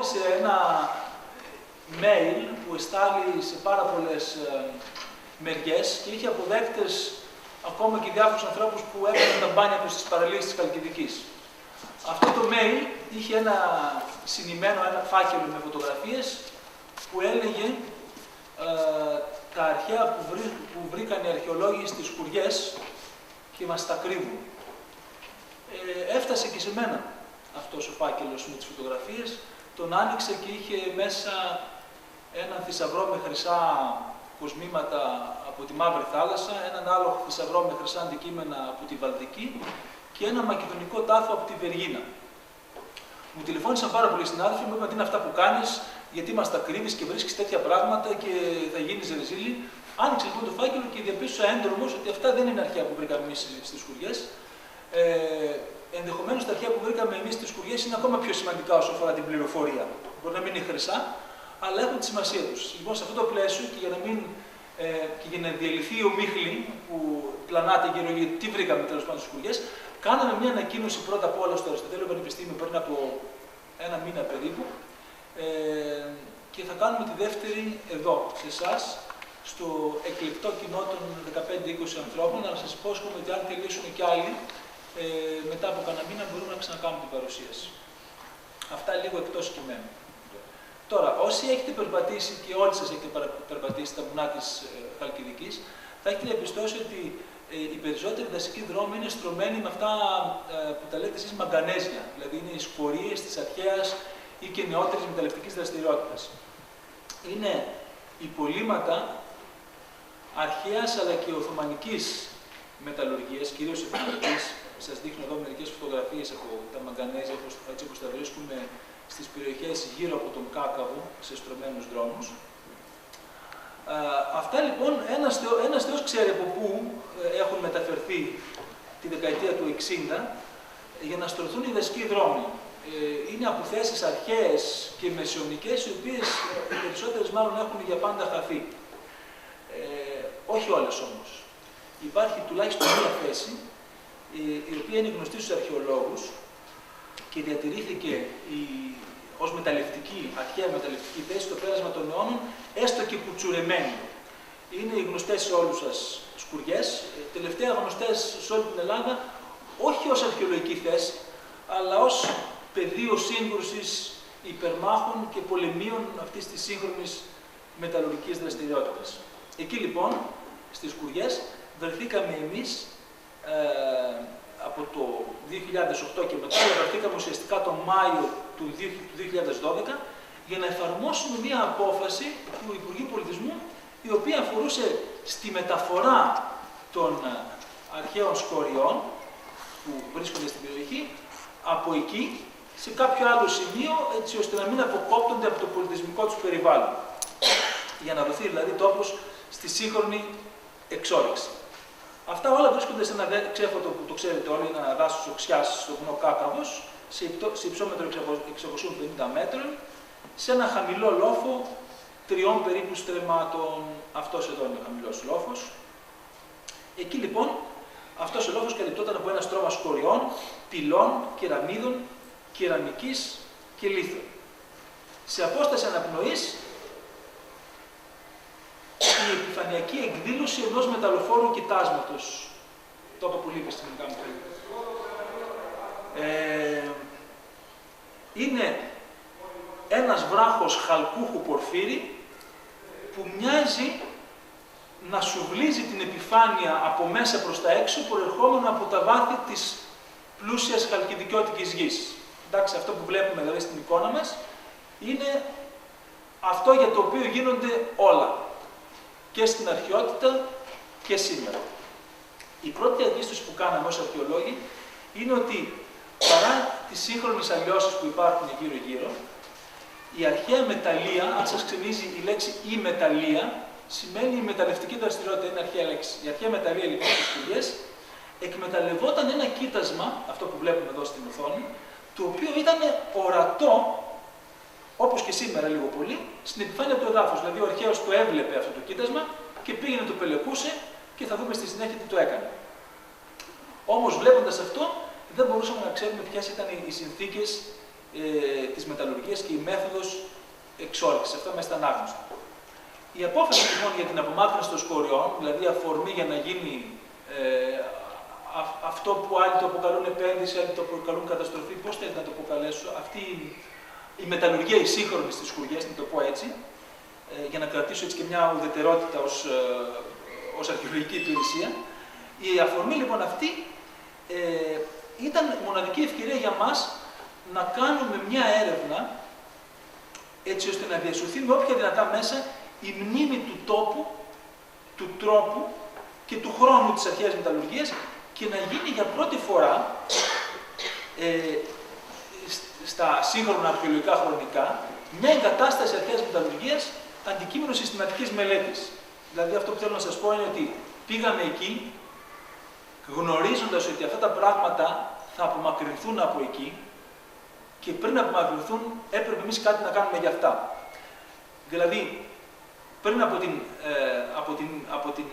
κυκλοφόρησε ένα mail που εστάλει σε πάρα πολλές μεριές και είχε αποδέκτες ακόμα και διάφορους ανθρώπους που έκαναν τα μπάνια προς τις παραλίες της Χαλκιδικής. Αυτό το mail είχε ένα συνημμένο, ένα φάκελο με φωτογραφίες που έλεγε τα αρχαία που βρήκαν οι αρχαιολόγοι στις σκουριές και μας τα κρύβουν. Έφτασε και σε μένα αυτός ο φάκελος με τις φωτογραφίες, τον άνοιξε και είχε μέσα έναν θησαυρό με χρυσά κοσμήματα από τη Μαύρη Θάλασσα, έναν άλλο θησαυρό με χρυσά αντικείμενα από τη Βαλτική και ένα μακεδονικό τάφο από τη Βεργίνα. Μου τηλεφώνησαν πάρα πολλοί συνάδελφοι, μου είπαν τι είναι αυτά που κάνεις, γιατί μας τα κρύβεις και βρίσκεις τέτοια πράγματα και θα γίνεις ρεζίλη. Άνοιξε λοιπόν το φάκελο και διαπίστωσα έντρομος ότι αυτά δεν είναι αρχαία που βρήκαμε εμείς στις σκουριές. Ενδεχομένως τα αρχαία που βρήκαμε εμείς στις σκουριές είναι ακόμα πιο σημαντικά όσο αφορά την πληροφορία. Μπορεί να μην είναι χρυσά, αλλά έχουν τη σημασία τους. Λοιπόν, σε αυτό το πλαίσιο και για να διαλυθεί η ομίχλη που πλανάται γύρω για τι βρήκαμε τέλος πάντων στις σκουριές, κάναμε μια ανακοίνωση πρώτα απ' όλα στο Αριστοτέλειο Πανεπιστήμιο πριν από ένα μήνα περίπου και θα κάνουμε τη δεύτερη εδώ, σε εσάς, στο εκλεκτό κοινό των 15-20 ανθρώπων, αλλά σας υπόσχομαι ότι αν τελειώσουν και άλλοι, μετά από κανένα μήνα μπορούμε να ξανακάνουμε την παρουσίαση. Αυτά λίγο εκτός κειμένου. Τώρα, όσοι έχετε περπατήσει και όλοι σας έχετε περπατήσει τα βουνά της Χαλκιδικής, θα έχετε διαπιστώσει ότι οι περισσότεροι δασικοί δρόμοι είναι στρωμένοι με αυτά που τα λέτε εσείς μαγκανέζια, δηλαδή είναι οι σκορίες της αρχαίας ή και νεότερης μεταλλευτικής δραστηριότητας. Είναι υπολείμματα αρχαίας αλλά και οθωμανικής μεταλλουργίας, κυρίως οθωμανικής. Σας δείχνω εδώ μερικές φωτογραφίες από τα μαγκανέζια, έτσι όπως τα βρίσκουμε στις περιοχές γύρω από τον Κάκαβο, σε στρωμένους δρόμους. Αυτά λοιπόν, ένας θεός ξέρει από πού έχουν μεταφερθεί τη δεκαετία του 60 για να στρωθούν οι δασικοί δρόμοι. Είναι από θέσεις αρχαίες και μεσαιωνικές, οι οποίες οι περισσότερες μάλλον έχουν για πάντα χαθεί. Όχι όλες όμως. Υπάρχει τουλάχιστον μία θέση, η οποία είναι γνωστή στους αρχαιολόγους και διατηρήθηκε ως αρχαία μεταλλευτική θέση στο πέρασμα των αιώνων, έστω και κουτσουρεμένη. Είναι οι γνωστές σε όλους σας σκουριές, τελευταία γνωστές σε όλη την Ελλάδα, όχι ως αρχαιολογική θέση, αλλά ως πεδίο σύγκρουσης υπερμάχων και πολεμίων αυτής της σύγχρονης μεταλλουργικής δραστηριότητας. Εκεί λοιπόν, στις σκουριές, βρεθήκαμε εμείς από το 2008 και μετά, βρεθήκαμε ουσιαστικά τον Μάιο του 2012 για να εφαρμόσουμε μία απόφαση του Υπουργείου Πολιτισμού, η οποία αφορούσε στη μεταφορά των αρχαίων σκοριών που βρίσκονται στην περιοχή από εκεί σε κάποιο άλλο σημείο, έτσι ώστε να μην αποκόπτονται από το πολιτισμικό τους περιβάλλον. Για να δοθεί δηλαδή τόπος στη σύγχρονη εξόρυξη. Αυτά όλα βρίσκονται σε ένα ξέφωτο που το ξέρετε όλοι, ένα δάσος οξιάς στο βουνό Κάκαβος, σε υψόμετρο 650 μέτρων, σε ένα χαμηλό λόφο 3 περίπου στρεμμάτων. Αυτός εδώ είναι ο χαμηλός λόφος. Εκεί λοιπόν, αυτός ο λόφος καλυπτόταν από ένα στρώμα σκοριών, πυλών, κεραμίδων, κεραμικής και λίθων. Σε απόσταση αναπνοής, η επιφανειακή εκδήλωση ενός μεταλλοφόρου κοιτάσματος. Το είπα πολύ επιστημονικά μου πριν. Είναι ένας βράχος χαλκούχου πορφύρι που μοιάζει να σουβλίζει την επιφάνεια από μέσα προς τα έξω, προερχόμενο από τα βάθη της πλούσιας χαλκιδικιώτικης γης. Εντάξει, αυτό που βλέπουμε δηλαδή στην εικόνα μας είναι αυτό για το οποίο γίνονται όλα. Και στην αρχαιότητα και σήμερα. Η πρώτη διαπίστωση που κάναμε ως αρχαιολόγοι είναι ότι παρά τις σύγχρονες αλλοιώσεις που υπάρχουν γύρω-γύρω, η αρχαία μεταλλεία, αν σας ξενίζει η λέξη «η μεταλλεία», σημαίνει η μεταλλευτική δραστηριότητα, είναι αρχαία λέξη. Η αρχαία μεταλλεία λοιπόν στις σκουριές εκμεταλλευόταν ένα κοίτασμα, αυτό που βλέπουμε εδώ στην οθόνη, το οποίο ήταν ορατό, όπως και σήμερα λίγο πολύ, στην επιφάνεια του εδάφους. Δηλαδή ο αρχαίος το έβλεπε αυτό το κοίτασμα και πήγαινε το πελεκούσε και θα δούμε στη συνέχεια τι το έκανε. Όμως βλέποντας αυτό, δεν μπορούσαμε να ξέρουμε ποιες ήταν οι συνθήκες της μεταλλουργίας και η μέθοδος εξόρυξης. Αυτά μέσα ήταν άγνωστα. Η απόφαση λοιπόν για την απομάκρυνση των σκοριών, δηλαδή αφορμή για να γίνει αυτό που άλλοι το αποκαλούν επένδυση, άλλοι το αποκαλούν καταστροφή, πώς θέλετε να το αποκαλέσω, αυτή η μεταλλουργία, η σύγχρονη στις σκουριές, να το πω έτσι, για να κρατήσω έτσι και μια ουδετερότητα ως αρχαιολογική υπηρεσία. Η αφορμή λοιπόν αυτή ήταν μοναδική ευκαιρία για μας να κάνουμε μια έρευνα έτσι ώστε να διασωθεί με όποια δυνατά μέσα η μνήμη του τόπου, του τρόπου και του χρόνου της αρχαίας μεταλλουργίας και να γίνει για πρώτη φορά στα σύγχρονα αρχαιολογικά χρονικά μια εγκατάσταση αρχαίας μεταλλουργίας αντικείμενο συστηματικής μελέτης. Δηλαδή αυτό που θέλω να σας πω είναι ότι πήγαμε εκεί γνωρίζοντας ότι αυτά τα πράγματα θα απομακρυνθούν από εκεί και πριν απομακρυνθούν έπρεπε εμείς κάτι να κάνουμε για αυτά. Δηλαδή, πριν από την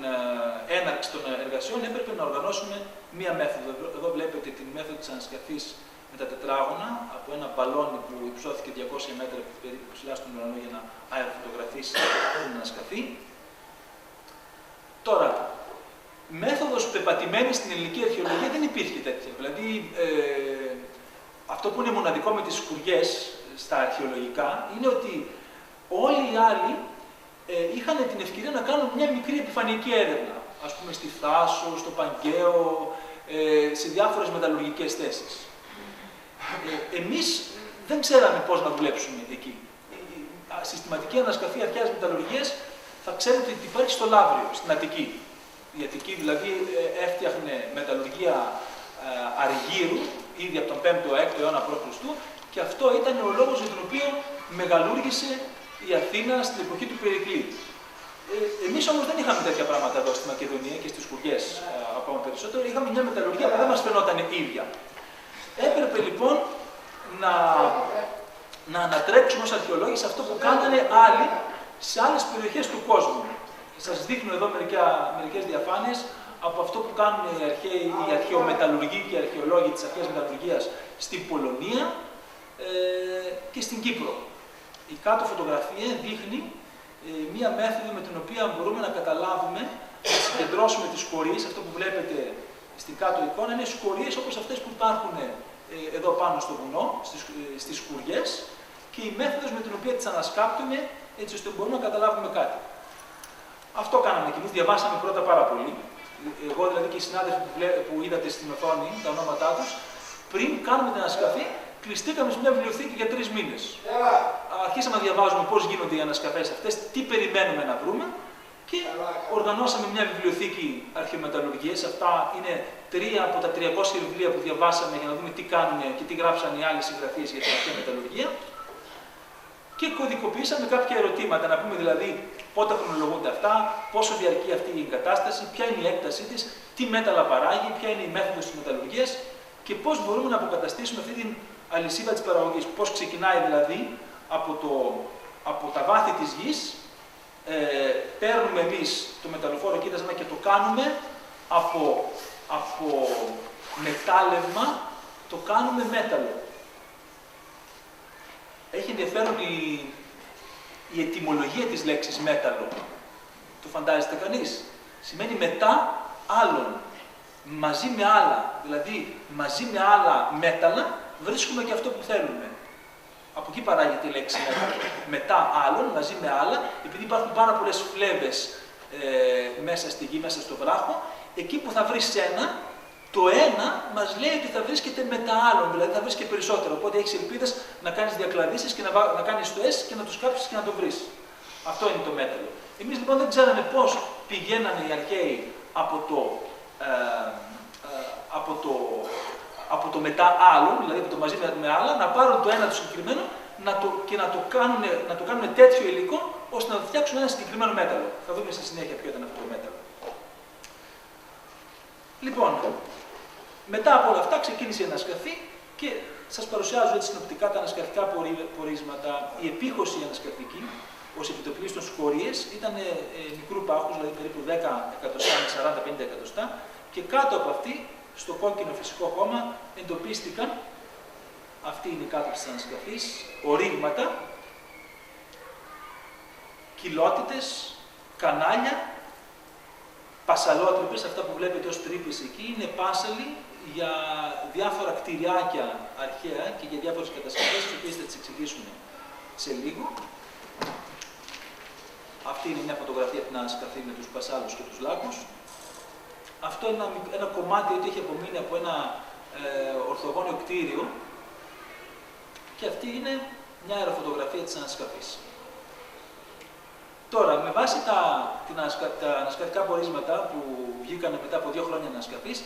έναρξη των εργασιών έπρεπε να οργανώσουμε μία μέθοδο. Εδώ βλέπετε την μέθοδο της ανασκαφής με τα τετράγωνα από ένα μπαλόνι που υψώθηκε 200 μέτρα περίπου ψηλά στον ουρανό για να αεροφωτογραφίσει την ανασκαφή. Τώρα, μέθοδος πεπατημένη στην ελληνική αρχαιολογία δεν υπήρχε τέτοια. Δηλαδή, αυτό που είναι μοναδικό με τις σκουριές στα αρχαιολογικά είναι ότι όλοι οι άλλοι είχαν την ευκαιρία να κάνουν μια μικρή επιφανειακή έρευνα. Ας πούμε στη Θάσο, στο Παγκαίο, σε διάφορες μεταλλουργικές θέσεις. Εμείς δεν ξέραμε πώς να δουλέψουμε εκεί. Η συστηματική ανασκαφή αρχαίας μεταλλουργίας θα ξέρετε ότι υπάρχει στο Λαύριο, στην Αττική. Η Αττική δηλαδή έφτιαχνε μεταλλουργία αργύρου ήδη από τον 5ο-6ο αιώνα π.Χ. και αυτό ήταν ο λόγος για τον οποίο μεγαλούργησε η Αθήνα στην εποχή του Περικλή. Εμείς όμως δεν είχαμε τέτοια πράγματα εδώ στη Μακεδονία και στις σκουριές ακόμα περισσότερο. Είχαμε μια μεταλλουργία που δεν μας φαινόταν ίδια. Έπρεπε λοιπόν να ανατρέξουμε ως αρχαιολόγοι σε αυτό που κάνανε άλλοι σε άλλες περιοχές του κόσμου. Σας δείχνω εδώ μερικές διαφάνειες από αυτό που κάνουν οι αρχαιομεταλλουργοί και οι αρχαιολόγοι της αρχαίας μεταλλουργίας στην Πολωνία και στην Κύπρο. Η κάτω φωτογραφία δείχνει μία μέθοδο με την οποία μπορούμε να καταλάβουμε, να συγκεντρώσουμε τις σκορίες. Αυτό που βλέπετε στην κάτω εικόνα είναι σκορίες όπως αυτές που υπάρχουν εδώ πάνω στο βουνό, στις σκουριές και η μέθοδος με την οποία τις ανασκάπτουμε έτσι ώστε μπορούμε να καταλάβουμε κάτι. Αυτό κάναμε και εμείς, διαβάσαμε πρώτα πάρα πολύ. Εγώ δηλαδή και οι συνάδελφοι που είδατε στην οθόνη, τα ονόματά τους, πριν κάνουμε την ανασκαφή, κλειστήκαμε σε μια βιβλιοθήκη για 3 μήνες. Αρχίσαμε να διαβάζουμε πώς γίνονται οι ανασκαφές αυτές, τι περιμένουμε να βρούμε και οργανώσαμε μια βιβλιοθήκη αρχαιομεταλλουργίας. Αυτά είναι 3 από τα 300 βιβλία που διαβάσαμε για να δούμε τι κάνουν και τι γράψαν οι άλλοι συγγραφείς για την αρχαιομεταλλουργία. Και κωδικοποιήσαμε κάποια ερωτήματα, να πούμε δηλαδή πότε χρονολογούνται αυτά, πόσο διαρκεί αυτή η εγκατάσταση, ποια είναι η έκτασή της, τι μέταλλα παράγει, ποια είναι η μέθοδος της μεταλλουργίας και πώς μπορούμε να αποκαταστήσουμε αυτή την αλυσίδα της παραγωγής. Πώς ξεκινάει δηλαδή από τα βάθη της γης, παίρνουμε εμείς το μεταλλοφόρο κοίτασμα και το κάνουμε από μετάλλευμα, το κάνουμε μέταλλο. Έχει ενδιαφέρον η ετυμολογία της λέξης μέταλλο. Το φαντάζεστε κανείς? Σημαίνει μετά άλλων, μαζί με άλλα. Δηλαδή, μαζί με άλλα μέταλλα βρίσκουμε και αυτό που θέλουμε. Από εκεί παράγεται η λέξη μέταλλο. Μετά άλλων, μαζί με άλλα, επειδή υπάρχουν πάρα πολλές φλέβες μέσα στη γη, μέσα στο βράχο, εκεί που θα βρεις ένα, το ένα μας λέει ότι θα βρίσκεται μετά άλλων, δηλαδή θα βρεις και περισσότερο. Οπότε έχεις ελπίδες να κάνεις διακλαδίσεις και να κάνεις το S και να τους κάψεις και να το βρεις. Αυτό είναι το μέταλλο. Εμείς λοιπόν δεν ξέραμε πώς πηγαίνανε οι αρχαίοι από το μετά άλλων, δηλαδή από το μαζί με άλλα, να πάρουν το ένα το συγκεκριμένο και να το κάνουν τέτοιο υλικό ώστε να φτιάξουν ένα συγκεκριμένο μέταλλο. Θα δούμε στη συνέχεια ποιο ήταν αυτό το μέταλλο. Λοιπόν, μετά από όλα αυτά ξεκίνησε η ανασκαφή και σας παρουσιάζω έτσι συνοπτικά τα ανασκαφικά πορίσματα. Η επίχωση ανασκαφική, ως επιτοπλίστων σκορίες, ήταν μικρού πάχους, δηλαδή περίπου 10 εκατοστά με 40-50 εκατοστά, και κάτω από αυτή, στο κόκκινο φυσικό χώμα, εντοπίστηκαν Αυτή είναι η κάτωψη της ανασκαφής, ορίγματα, κοιλότητες, κανάλια, πασαλότρυπες, αυτά που βλέπετε ως τρύπες εκεί, είναι πάσαλοι για διάφορα κτηριάκια αρχαία και για διάφορες κατασκευές, τις οποίες θα τις εξηγήσουμε σε λίγο. Αυτή είναι μια φωτογραφία από την ανασκαφή με τους πασάλους και τους λάκους. Αυτό είναι ένα κομμάτι ότι έχει απομείνει από ένα ορθογώνιο κτίριο και αυτή είναι μια αεροφωτογραφία της ανασκαφής. Τώρα, με βάση τα ανασκαφικά πορίσματα που βγήκαν μετά από 2 χρόνια ανασκαφής,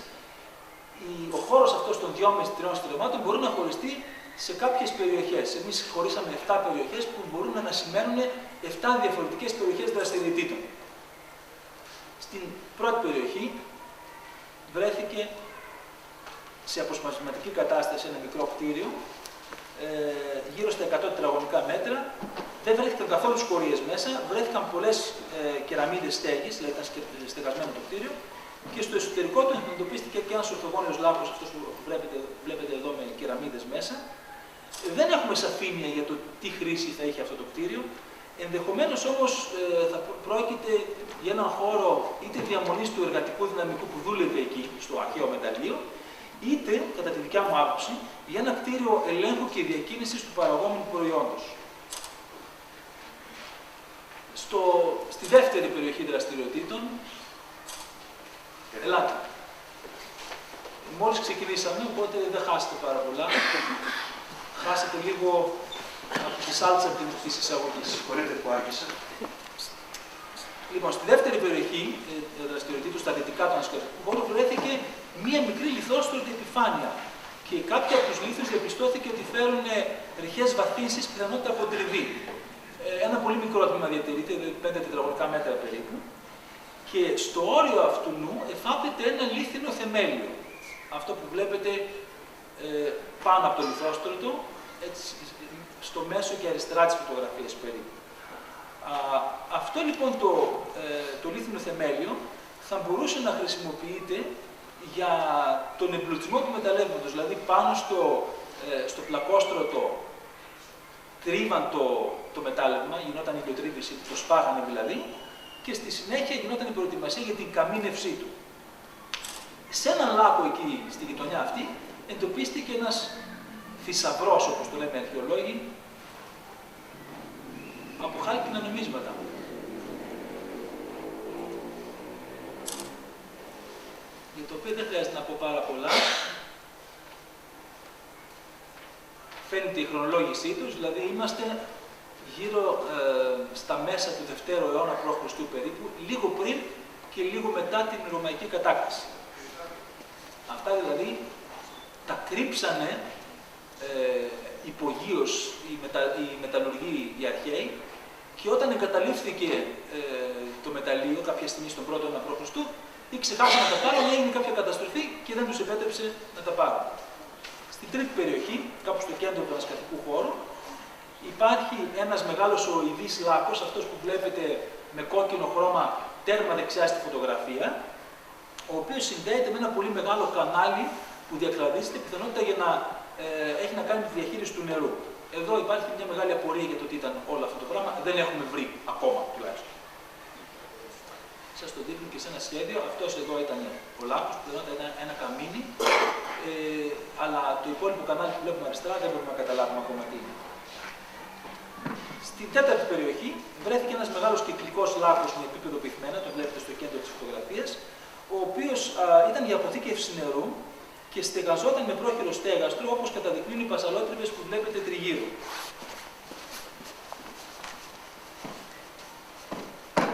ο χώρος αυτός των 2,5-3 στρεμμάτων μπορεί να χωριστεί σε κάποιες περιοχές. Εμείς χωρίσαμε 7 περιοχές που μπορούν να σημαίνουν 7 διαφορετικές περιοχές δραστηριοτήτων. Στην πρώτη περιοχή βρέθηκε σε αποσπασματική κατάσταση ένα μικρό κτίριο, γύρω στα 100 τετραγωνικά μέτρα. Δεν βρέθηκαν καθόλου σκορίες μέσα, βρέθηκαν πολλές κεραμίδες στέγης, δηλαδή ήταν στεγασμένο το κτίριο, και στο εσωτερικό του εντοπίστηκε και ένας ορθογώνιος λάκκος, αυτός που βλέπετε εδώ με κεραμίδες μέσα. Δεν έχουμε σαφήνεια για το τι χρήση θα είχε αυτό το κτίριο. Ενδεχομένως όμως θα πρόκειται για έναν χώρο είτε διαμονής του εργατικού δυναμικού που δούλευε εκεί, στο αρχαίο μεταλλείο, είτε, κατά τη δικιά μου άποψη, για ένα κτίριο ελέγχου και διακίνησης του παραγόμενου προϊόντος. Στη δεύτερη περιοχή δραστηριοτήτων, ελάτε. Μόλις ξεκινήσαμε, οπότε δεν χάσετε πάρα πολλά. Χάσετε λίγο από τη σάλτσα της εισαγωγής. Συγχωρείτε που άρχισα. Λοιπόν, στη δεύτερη περιοχή δραστηριοτήτων, στα δυτικά του ανασκαφικού χώρου, βρέθηκε μία μικρή λιθόστρωτη επιφάνεια. Και κάποιοι από τους λίθους διαπιστώθηκε ότι φέρουν ρηχές βαθύνσεις, πιθανότητα από τριβή. Ένα πολύ μικρό τμήμα διατηρείται, 5 τετραγωνικά μέτρα περίπου. Και στο όριο αυτού εφάπεται ένα λίθινο θεμέλιο. Αυτό που βλέπετε πάνω από το λιθόστρωτο, έτσι, στο μέσο και αριστερά της φωτογραφίας περίπου. Αυτό λοιπόν το λίθινο θεμέλιο θα μπορούσε να χρησιμοποιείται για τον εμπλουτισμό του μεταλλεύματος. Δηλαδή πάνω στο πλακόστρωτο τρίβαν το μετάλλευμα, γινόταν η ηλιοτρύβηση, το σπάγανε δηλαδή, και στη συνέχεια γινόταν η προετοιμασία για την καμίνευσή του. Σε έναν λάκκο εκεί, στη γειτονιά αυτή, εντοπίστηκε ένας θησαυρός, όπως το λέμε αρχαιολόγοι, από χάλκινα νομίσματα. Για το οποίο δεν χρειάζεται να πω πάρα πολλά. Φαίνεται η χρονολόγησή τους, δηλαδή είμαστε γύρω στα μέσα του 2ου αιώνα π.Χ. περίπου, λίγο πριν και λίγο μετά την Ρωμαϊκή κατάκτηση. Αυτά δηλαδή τα κρύψανε υπογείως οι μεταλλουργοί οι αρχαίοι, και όταν εγκαταλείφθηκε το μεταλλείο κάποια στιγμή στον 1ο αιώνα π.Χ. ή ξεχάσανε να τα πάρουν, έγινε κάποια καταστροφή και δεν τους επέτρεψε να τα πάρουν. Στην τρίτη περιοχή, κάπου στο κέντρο του ανασκαφικού χώρου, υπάρχει ένας μεγάλος οειδής λάκκος, αυτός που βλέπετε με κόκκινο χρώμα τέρμα δεξιά στη φωτογραφία, ο οποίος συνδέεται με ένα πολύ μεγάλο κανάλι που διακλαδίζεται, πιθανότητα για να έχει να κάνει με τη διαχείριση του νερού. Εδώ υπάρχει μια μεγάλη απορία για το τι ήταν όλο αυτό το πράγμα, δεν έχουμε βρει ακόμα τουλάχιστον. Σας το δείχνω και σε ένα σχέδιο. Αυτός εδώ ήταν ο λάκκος, που ήταν ένα καμίνι, αλλά το υπόλοιπο κανάλι που βλέπουμε αριστερά δεν μπορούμε να καταλάβουμε ακόμα τι είναι. Στην τέταρτη περιοχή βρέθηκε ένας μεγάλος κυκλικός λάκκος με επίπεδο πυθμένα, το βλέπετε στο κέντρο της φωτογραφίας, ο οποίος ήταν για αποθήκευση νερού και στεγαζόταν με πρόχειρο στέγαστρο, όπως καταδεικνύουν οι πασαλότρυπες που βλέπετε τριγύρω.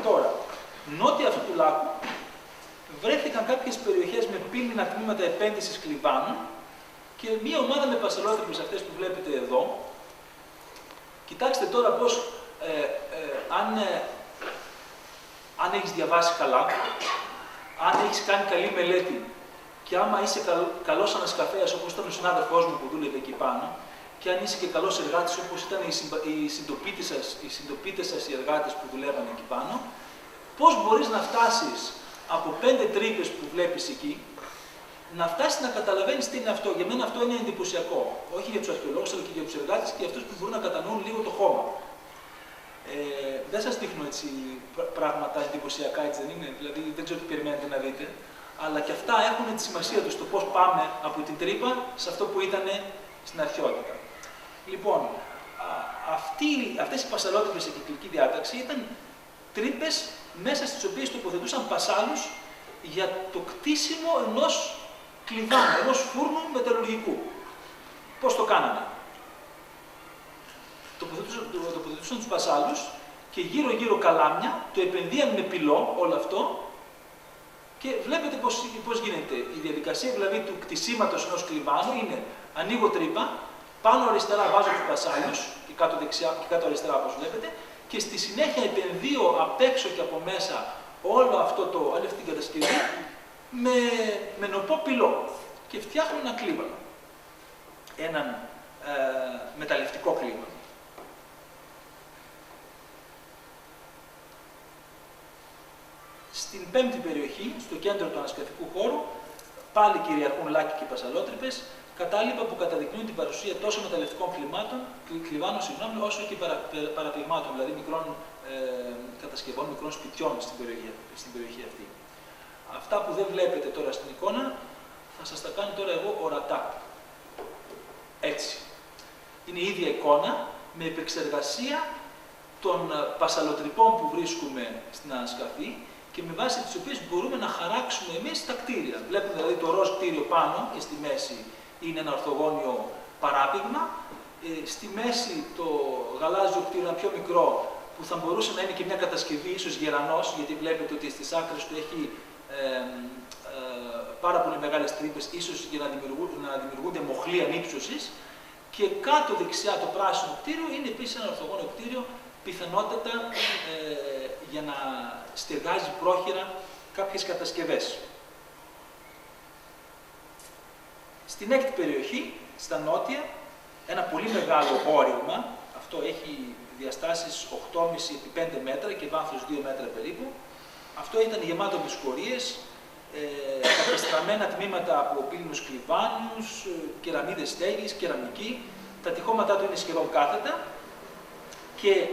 Τώρα, νότια αυτού του λάκκου βρέθηκαν κάποιες περιοχές με πύληνα τμήματα επένδυσης κλιβάνων και μία ομάδα με πασαλότρυπες, αυτές που βλέπετε εδώ. Κοιτάξτε τώρα πώς, αν έχεις διαβάσει καλά, αν έχεις κάνει καλή μελέτη και άμα είσαι καλός ανασκαφέας, όπως ήταν ο συνάδελφός μου που δούλευε εκεί πάνω, και αν είσαι και καλός εργάτης, όπως ήταν οι συντοπίτες σας, οι εργάτες που δουλεύαν εκεί πάνω, πώς μπορείς να φτάσεις από 5 τρύπες που βλέπεις εκεί, να φτάσει να καταλαβαίνει τι είναι αυτό. Για μένα αυτό είναι εντυπωσιακό. Όχι για τους αρχαιολόγους, αλλά και για τους εργάτες και για αυτούς που μπορούν να κατανοούν λίγο το χώμα. Δεν σας δείχνω έτσι πράγματα εντυπωσιακά, έτσι δεν είναι. Δηλαδή δεν ξέρω τι περιμένετε να δείτε. Αλλά και αυτά έχουν τη σημασία τους, το πώς πάμε από την τρύπα σε αυτό που ήταν στην αρχαιότητα. Λοιπόν, αυτές οι πασαλότρυπες σε κυκλική διάταξη ήταν τρύπες μέσα στις οποίες τοποθετούσαν πασάλους για το κτίσιμο ενός κλιβάνου, ενός φούρνου μεταλλουργικού. Πώς το κάνανε? Τοποθετούσαν τους πασάλους και γύρω-γύρω καλάμια, το επενδύαν με πυλό όλο αυτό και βλέπετε πώς γίνεται. Η διαδικασία δηλαδή του κτισίματος ενός κλιβάνου είναι ανοίγω τρύπα, πάνω αριστερά βάζω τους πασάλους και κάτω δεξιά και κάτω αριστερά όπως βλέπετε και στη συνέχεια επενδύω απ' έξω και από μέσα όλη αυτή την κατασκευή με νοπό πυλό και φτιάχνω ένα κλίβανο. Έναν μεταλλευτικό κλίβανο. Στην πέμπτη περιοχή, στο κέντρο του ανασκαφικού χώρου, πάλι κυριαρχούν λάκκοι και πασαλότρυπες, κατάλοιπα που καταδεικνύουν την παρουσία τόσο μεταλλευτικών κλιβάνων, όσο και παραπληγμάτων, δηλαδή μικρών κατασκευών, μικρών σπιτιών στην περιοχή αυτή. Αυτά που δεν βλέπετε τώρα στην εικόνα, θα σας τα κάνω τώρα εγώ ορατά. Έτσι. Είναι η ίδια εικόνα, με επεξεργασία των πασαλοτρυπών που βρίσκουμε στην ανασκαφή και με βάση τις οποίες μπορούμε να χαράξουμε εμείς τα κτίρια. Βλέπουμε δηλαδή το ροζ κτίριο πάνω και στη μέση είναι ένα ορθογώνιο παράπηγμα. Στη μέση το γαλάζιο κτίριο, ένα πιο μικρό, που θα μπορούσε να είναι και μια κατασκευή, ίσως γερανός, γιατί βλέπετε ότι στις άκρες του έχει πάρα πολύ μεγάλες τρύπες, ίσως για να δημιουργούνται μοχλοί ανύψωσης. Και κάτω δεξιά το πράσινο κτίριο είναι επίσης ένα ορθογώνιο κτίριο, πιθανότατα για να στεγάζει πρόχειρα κάποιες κατασκευές. Στην έκτη περιοχή, στα νότια, ένα πολύ μεγάλο όριγμα, αυτό έχει διαστάσεις 8,5 επί 5 μέτρα και βάθος 2 μέτρα περίπου. Αυτό ήταν γεμάτο με σκορίες, κατεστραμμένα τμήματα από πύληνους κλιβάνους, κεραμίδες στέγης, κεραμική. Τα τυχώματά του είναι σχεδόν κάθετα και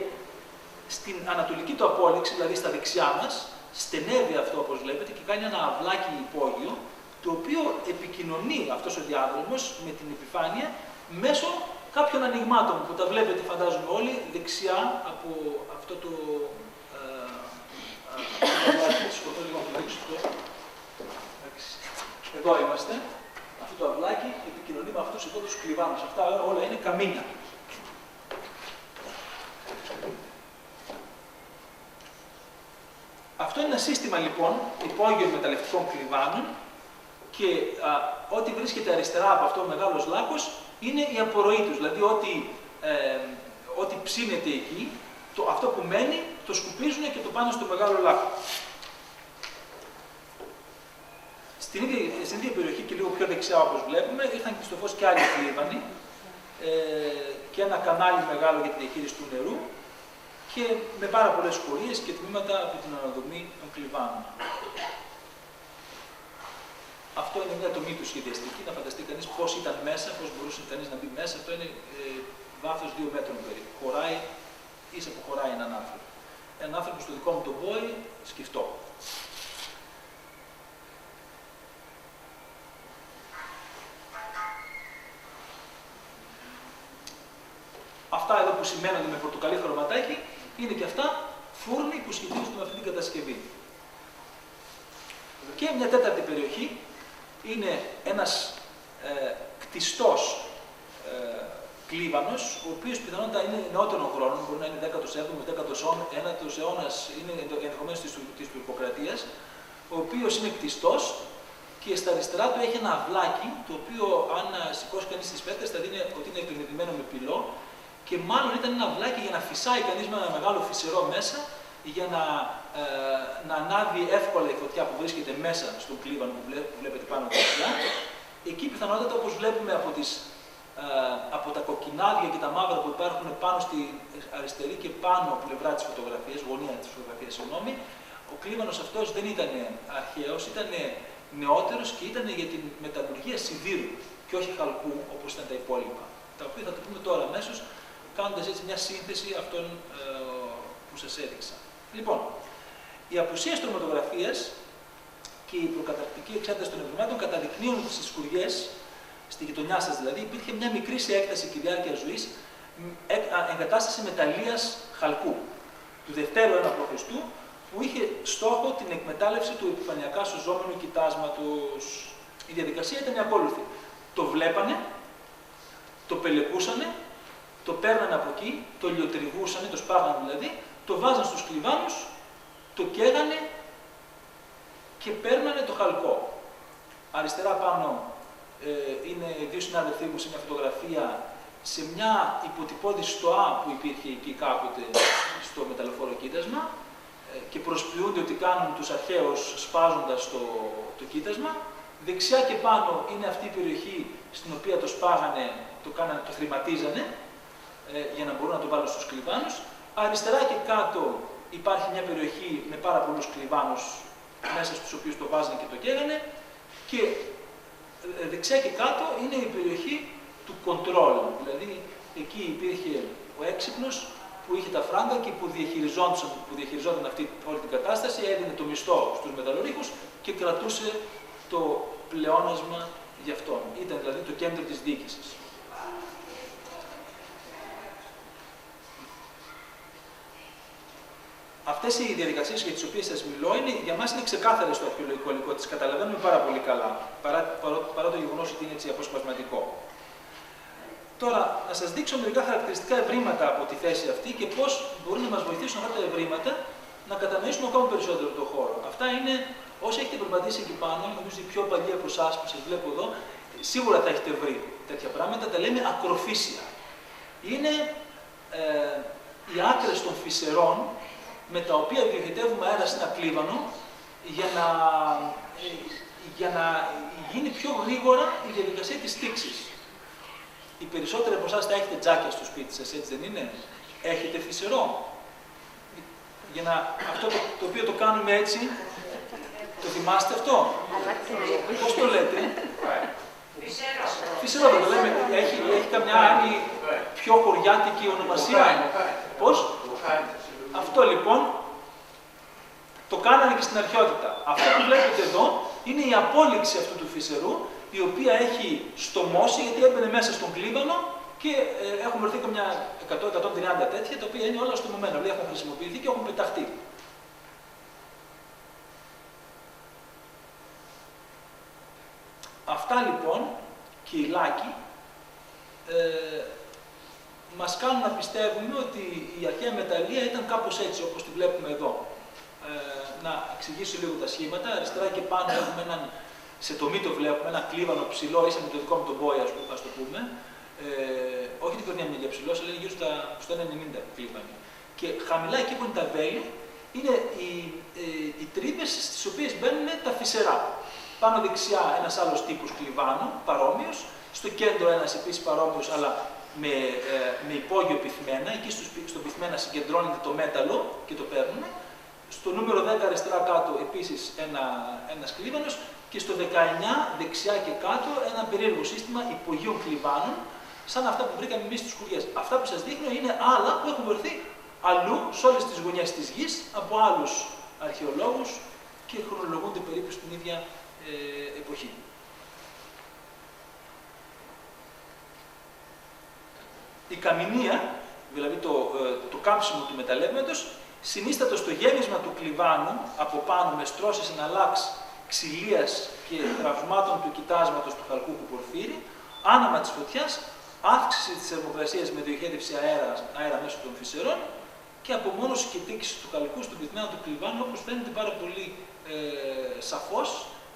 στην ανατολική του απόλυξη, δηλαδή στα δεξιά μας, στενεύει αυτό όπως βλέπετε και κάνει ένα αυλάκι υπόγειο, το οποίο επικοινωνεί αυτός ο διάδρομος με την επιφάνεια μέσω κάποιων ανοιγμάτων που τα βλέπετε φαντάζομαι όλοι δεξιά από αυτό το εδώ είμαστε. Αυτό το αυλάκι επικοινωνεί με αυτούς εδώ τους κλιβάνους. Αυτά όλα είναι καμίνια. Αυτό είναι ένα σύστημα λοιπόν υπόγειων μεταλλευτικών κλιβάνων και ό,τι βρίσκεται αριστερά από αυτό ο μεγάλος λάκκος είναι η απορροή τους. Δηλαδή ό,τι ψήνεται εκεί, αυτό που μένει το σκουπίζουν και το πάνε στο μεγάλο λάκκο. Στην ίδια περιοχή και λίγο πιο δεξιά όπως βλέπουμε ήρθαν και στο φως και άλλοι κλίβανοι και ένα κανάλι μεγάλο για τη διαχείριση του νερού και με πάρα πολλές σκορίες και τμήματα από την αναδομή των κλιβάνων. Αυτό είναι μια τομή του σχεδιαστική, να φανταστεί κανείς πώς ήταν μέσα, πώς μπορούσε κανείς να μπει μέσα. Αυτό είναι βάθος 2 μέτρων περίπου. Χωράει, ίσα που χωράει έναν άνθρωπο. Έναν άνθρωπο στο δικό μου τον πόη σκεφτό. Αυτά εδώ που σημαίνονται με πορτοκαλί χρωματάκι είναι και αυτά φούρνοι που σχετίζονται με αυτή την κατασκευή. Και μια τέταρτη περιοχή είναι ένας κτιστός κλίβανος, ο οποίος πιθανότατα είναι νεότερων χρόνων, μπορεί να είναι 17ος, 19ος αιώνας, είναι ενδεχομένως της τουρκοκρατίας, ο οποίος είναι κτιστός και στα αριστερά του έχει ένα αυλάκι, το οποίο αν σηκώσει κανείς τις πέτρες θα δει ότι είναι επενδυμένο με πυλό και μάλλον ήταν ένα αυλάκι για να φυσάει κανείς με ένα μεγάλο φυσερό μέσα για να ανάβει εύκολα η φωτιά που βρίσκεται μέσα στον κλίβανο που βλέπετε πάνω δεξιά. Εκεί πιθανότατα όπως βλέπουμε από τα κοκκινάδια και τα μαύρα που υπάρχουν πάνω στη αριστερή και πάνω πλευρά της φωτογραφίας, γωνία της φωτογραφίας, συγγνώμη, ο κλίβανος αυτός δεν ήταν αρχαίος, ήταν νεότερος και ήταν για την μεταλλουργία σιδήρου και όχι χαλκού, όπως ήταν τα υπόλοιπα. Τα οποία θα το πούμε τώρα αμέσως, κάνοντας έτσι μια σύνθεση αυτών που σας έδειξα. Λοιπόν, η απουσία στρωματογραφίας και η προκαταρκτική εξέταση των ευρημάτων καταδεικνύουν ότι στις σκουριές, στη γειτονιά σας δηλαδή, υπήρχε μια μικρή σε έκταση και διάρκεια ζωής εγκατάσταση μεταλλείας χαλκού του Δευτέρου αιώνα π.Χ. που είχε στόχο την εκμετάλλευση του επιφανειακά σωζόμενου κοιτάσματος. Η διαδικασία ήταν η ακόλουθη. Το βλέπανε, το πελεκούσανε, το παίρνανε από εκεί, το λιοτριβούσανε, το σπάγανε δηλαδή, το βάζαν στους κλιβάνους, το καίγανε και παίρνανε το χαλκό. Αριστερά πάνω είναι δύο συνάδελφοί μου σε μια φωτογραφία σε μια υποτυπώδη στοά που υπήρχε εκεί κάποτε στο μεταλλοφόρο κοίτασμα και προσποιούνται ότι κάνουν τους αρχαίους σπάζοντας το κοίτασμα. Δεξιά και πάνω είναι αυτή η περιοχή στην οποία το σπάγανε, το θρηματίζανε για να μπορούν να το βάλουν στους κλιβάνους. Αριστερά και κάτω υπάρχει μια περιοχή με πάρα πολλούς κλιβάνους μέσα στους οποίους το βάζανε και το καίγανε και δεξιά και κάτω είναι η περιοχή του control, δηλαδή εκεί υπήρχε ο έξυπνος που είχε τα φράγκα και που διαχειριζόταν όλη την κατάσταση, έδινε το μισθό στους μεταλλουργούς και κρατούσε το πλεόνασμα για αυτόν. Ήταν δηλαδή το κέντρο της διοίκησης. Αυτές οι διαδικασίες για τις οποίες σας μιλώ για μας είναι ξεκάθαρες στο αρχαιολογικό υλικό, τις καταλαβαίνουμε πάρα πολύ καλά, παρά το γεγονός ότι είναι έτσι αποσπασματικό. Τώρα, να σας δείξω μερικά χαρακτηριστικά ευρήματα από τη θέση αυτή και πώς μπορούν να μας βοηθήσουν αυτά τα ευρήματα να κατανοήσουμε ακόμα περισσότερο τον χώρο. Αυτά είναι, όσοι έχετε περπατήσει εκεί πάνω, νομίζω οι πιο παλιοί από εσάς που σας βλέπω εδώ, σίγουρα θα έχετε βρει τέτοια πράγματα, τα λέμε ακροφύσια. Είναι οι άκρες των φυσερών με τα οποία διοχετεύουμε αέρα σε ένα κλίβανο για να γίνει πιο γρήγορα η διαδικασία της τήξης. Οι περισσότεροι από εσάς θα έχετε τζάκια στο σπίτι σας, έτσι δεν είναι? Έχετε φυσερό. Αυτό το οποίο το κάνουμε έτσι, το θυμάστε αυτό? Πώς το λέτε? Φυσερό δεν το λέμε. Έχει καμιά άλλη πιο χωριάτικη ονομασία? Πώς? Αυτό λοιπόν το κάνανε και στην αρχαιότητα. Αυτό που βλέπετε εδώ είναι η απόλυξη αυτού του φυσερού, η οποία έχει στομώσει γιατί έμπαινε μέσα στον κλίβανο και έχουν βρεθεί καμιά 100-130 τέτοια, τα οποία είναι όλα στομωμένα, δηλαδή έχουν χρησιμοποιηθεί και έχουν πεταχτεί. Αυτά λοιπόν και οι λάκοι μας κάνουν να πιστεύουμε ότι η αρχαία μεταλλεία ήταν κάπως έτσι, όπως τη βλέπουμε εδώ. Να εξηγήσω λίγο τα σχήματα. Αριστερά και πάνω έχουμε σε τομή το βλέπουμε, ένα κλίβανο ψηλό, ίσα με το δικό μου τον Μπόι, ας το πούμε. Όχι την κορνιά για ψηλό, αλλά είναι γύρω στο 1,90 κλίβανο. Και χαμηλά εκεί που είναι τα βέλη, είναι οι τρύπες στις οποίες μπαίνουν τα φυσερά. Πάνω δεξιά ένας άλλος τύπος κλιβάνου, παρόμοιος. Στο κέντρο ένας επίσης παρόμοιος, αλλά με υπόγειο πυθμένα. Εκεί στο πυθμένα συγκεντρώνεται το μέταλλο και το παίρνουμε. Στο νούμερο 10 αριστερά κάτω επίσης ένας κλίβανος και στο 19 δεξιά και κάτω ένα περίεργο σύστημα υπογείων κλιβάνων, σαν αυτά που βρήκαμε εμείς στις σκουριές. Αυτά που σας δείχνω είναι άλλα που έχουν βρεθεί αλλού, σε όλες τις γωνιές της γης, από άλλους αρχαιολόγους και χρονολογούνται περίπου στην ίδια εποχή. Η καμηνία, δηλαδή το κάψιμο του μεταλλεύματος, συνίστατο στο γέμισμα του κλιβάνου από πάνω με στρώσεις εναλλάξ ξυλίας και τραυσμάτων του κοιτάσματος του χαλκούχου πορφύρι, άναμα της φωτιάς, αύξηση της θερμοκρασίας με διοχέτευση αέρα μέσω των φυσερών και απομόνωση και τήξη του χαλκού στον πυθμένα του κλιβάνου, όπως φαίνεται πάρα πολύ σαφώς